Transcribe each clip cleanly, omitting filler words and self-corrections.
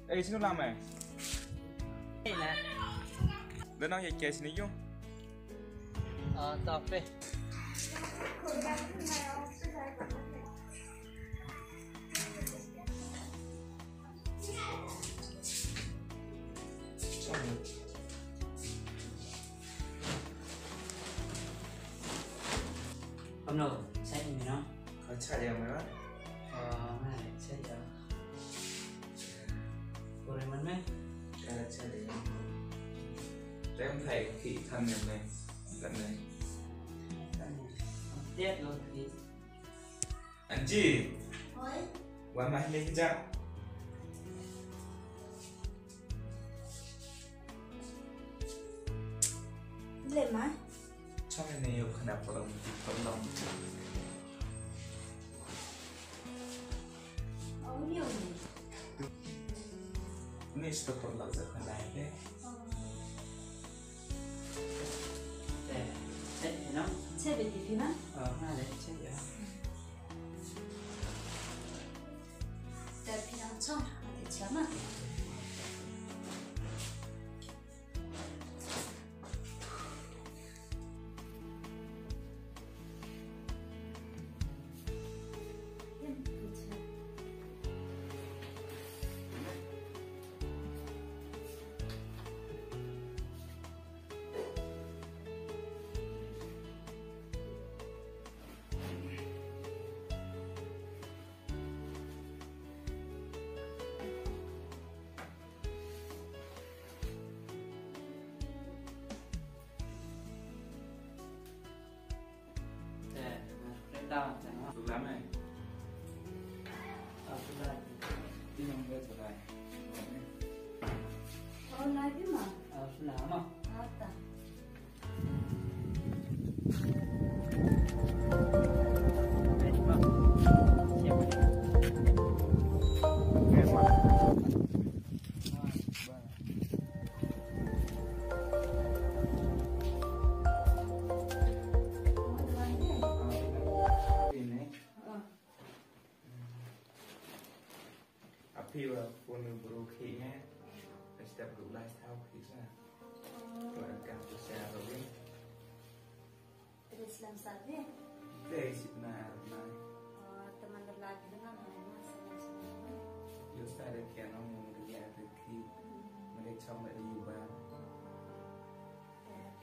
Ê, xin làm mày. Đây nè. Đến nó dạy chơi xin đi vô. Tập đi. Hôm nào xét gì nó? Có chạy đều mày á. Này xét gì đó. Cô đây mình mấy? Chạy đều. Để em thầy thị thân này này. Gần này. Tiết luôn thì. Anh chị. Ôi. Qua mai lên cái chợ. Lên mà. Cho nên nhiều khả năng của lòng thì không lòng. Nhiều này. Ini sudah perlu zakat lagi. Xét gì nó? Xe về thì phim á? Hai đấy xét gì đó. Để phim nào trong, để chấm à? Đau chẳng hạn. Được lắm này. Đây. Đi nông về trở lại. Lại biết mà. Lắm à? Tá. Appeal for new broke nhé. Step group lifestyle khí ra. Rồi càng của xe rồi biết. Terus làm sao vậy? Đây xịt nà này. Teman lelaki dengan mama sama-sama. Yêu xa được kẻ nó ngồi được nhà từ khi mà đây trong lại đi vào.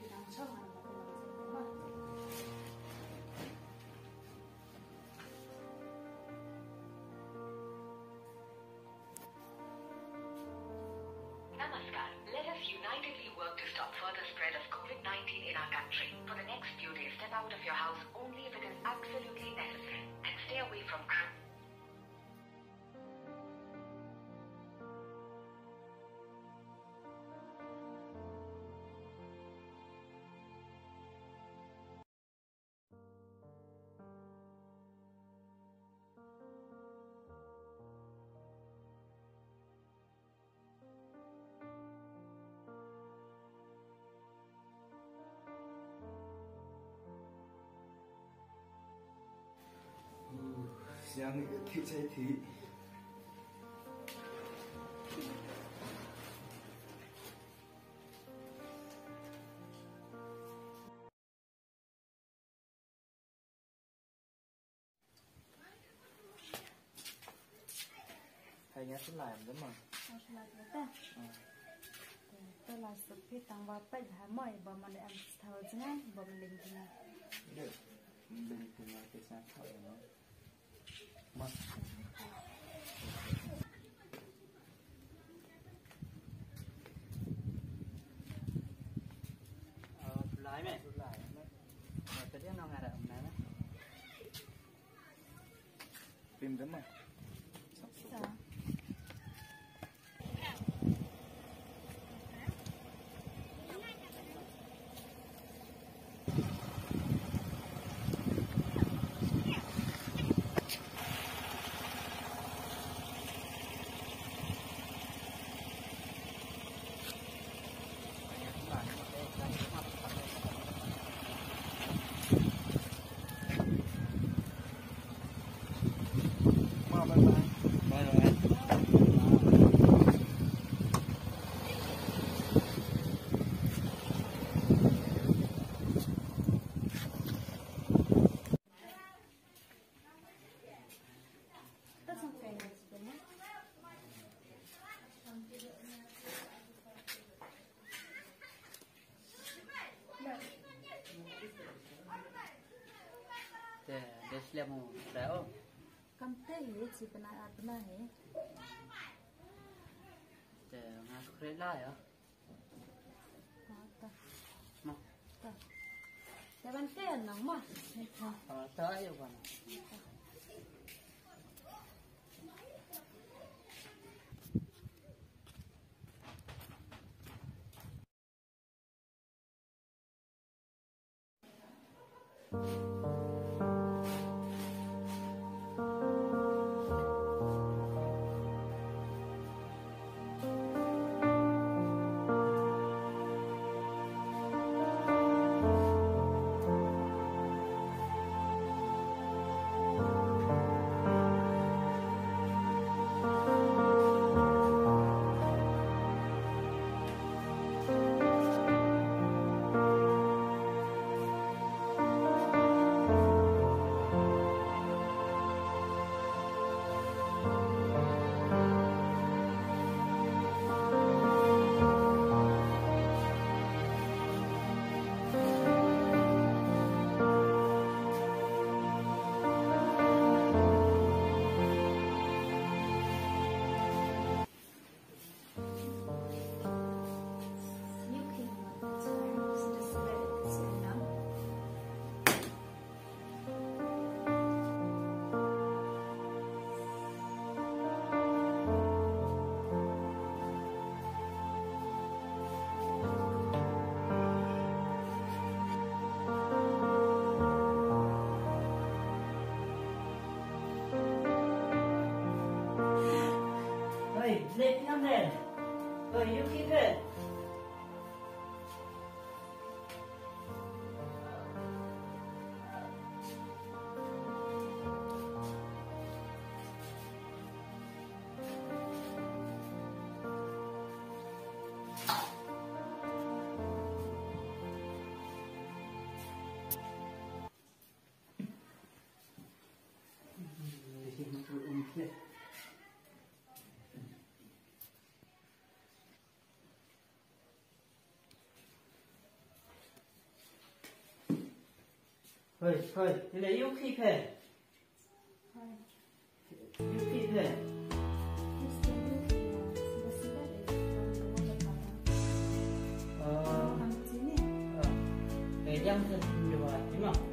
Bilang trong là mama. Namaskar. Let us unitedly work to stop further spread of COVID-19 in our country. For the next few days, step out of your house only if it is absolutely necessary and stay away from crowds. Giang nghĩ thị cháy thị. Thầy nhá sẽ làm đúng không? Làm được ta. Tôi là sự phi tăng vào bệnh hả mỏi và mình ăn thầu chứ ngay và mình định thì được đừng cùng nói cái sao thở nó mất Lái mẹ. Lái. Cái đứa nào ngài đã ẩm này. tìm đến này. sao? lihat mau tahu. Kamte he si pernah he. Ngasuk rela ya. Ta. Mau. Ta. Teban te nang mah. Tahu ayo kan. Late năm nè. Rồi yêu kia kìa. Thôi, thế là yêu khi phê. Yêu khi phê. Cái dăm thật được rồi, đúng không?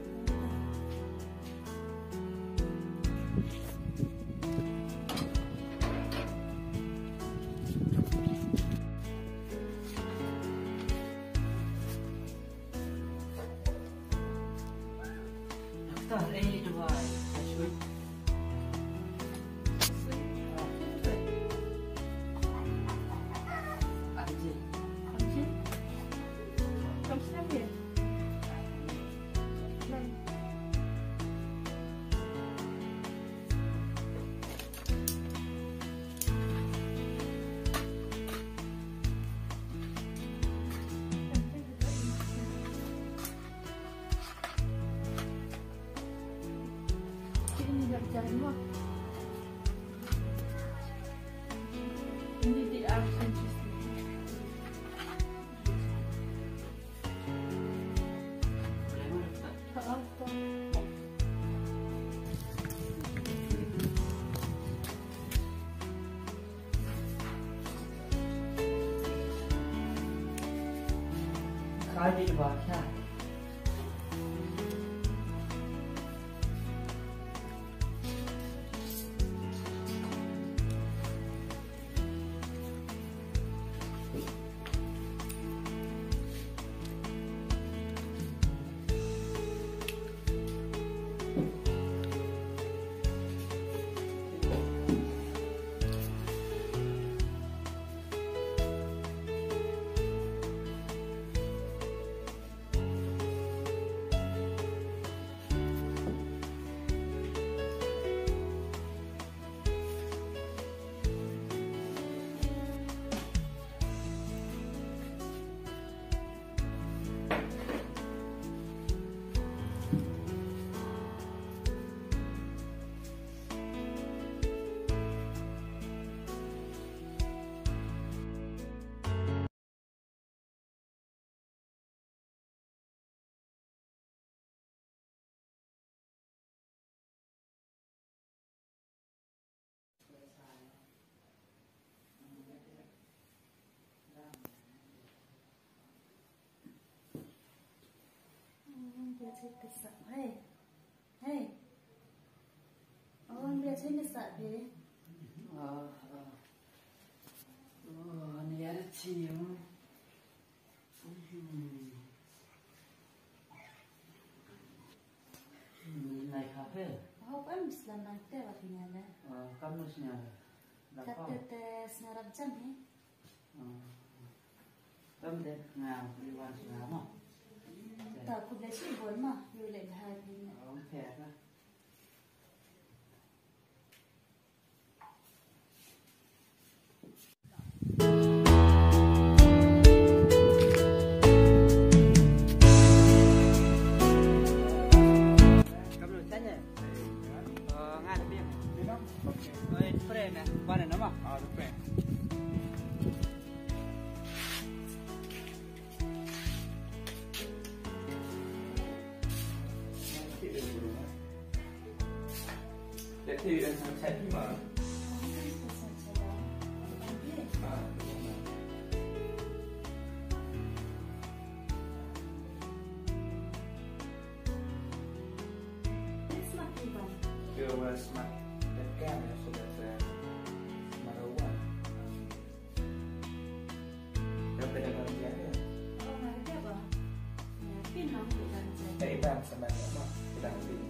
Đây được rồi, chuối. Ăn gì? Ăn gì? Không xem gì. Này. Jangan lupa. Ini di absen. Kali di bawah. cái sợ hey hey ông bây giờ cái sợ gì này là chiều này cà phê không em làm năng tế vào thì nhà này kamu sih kata teh senarap jam ni kamu deh ngào đi vào ngào mà tao cũng lấy chỉ bốn mà rồi lấy hai thì không thèm á Mana nama? Depan. Thì sẽ khi mở ke smart webcam ya sudah saya smart one dan pedagang dia oh ada apa pin mang bukan saya dari bang sama apa pedang pin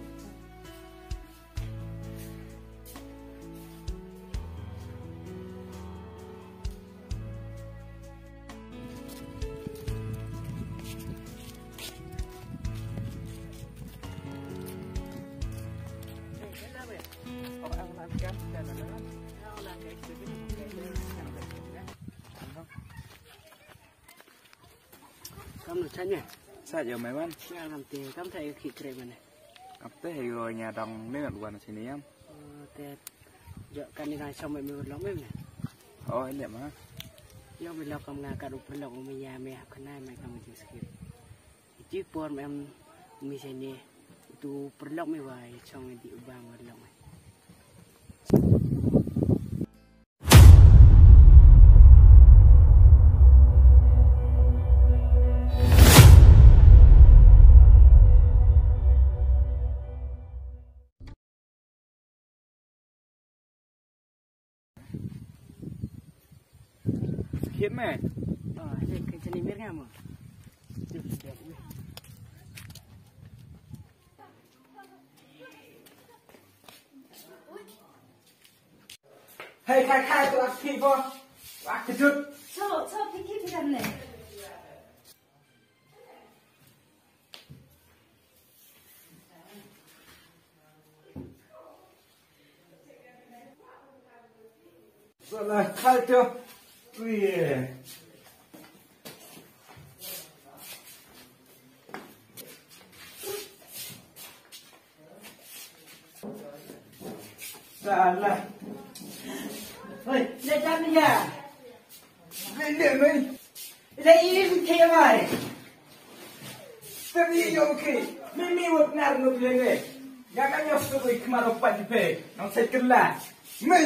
kamu saja saja Maiwan saya làm tiền kamu thấy khi kere mana cặp tới thì rồi nhà đồng mấy ngàn quần sini em teh jok kan ni ngai sama mi lom em oh ini mah yo mi lom kamu ngakak rupa lom mi ya mi kena mai kamu jadi sikit itu pun em mi sini itu perlok mi wai chong di ubang perlok khiến mẹ cái chân đi biết nghe mà hey khai tôi ăn thịt không ăn thịt chút cho cái làm này rồi là khai chưa ui salah ơi lên đam đi à cái điểm mình lên im kia mày tapi oke mimi wak nar no blenge ya kan yo so ko ikmaro pa di pe non se kala mi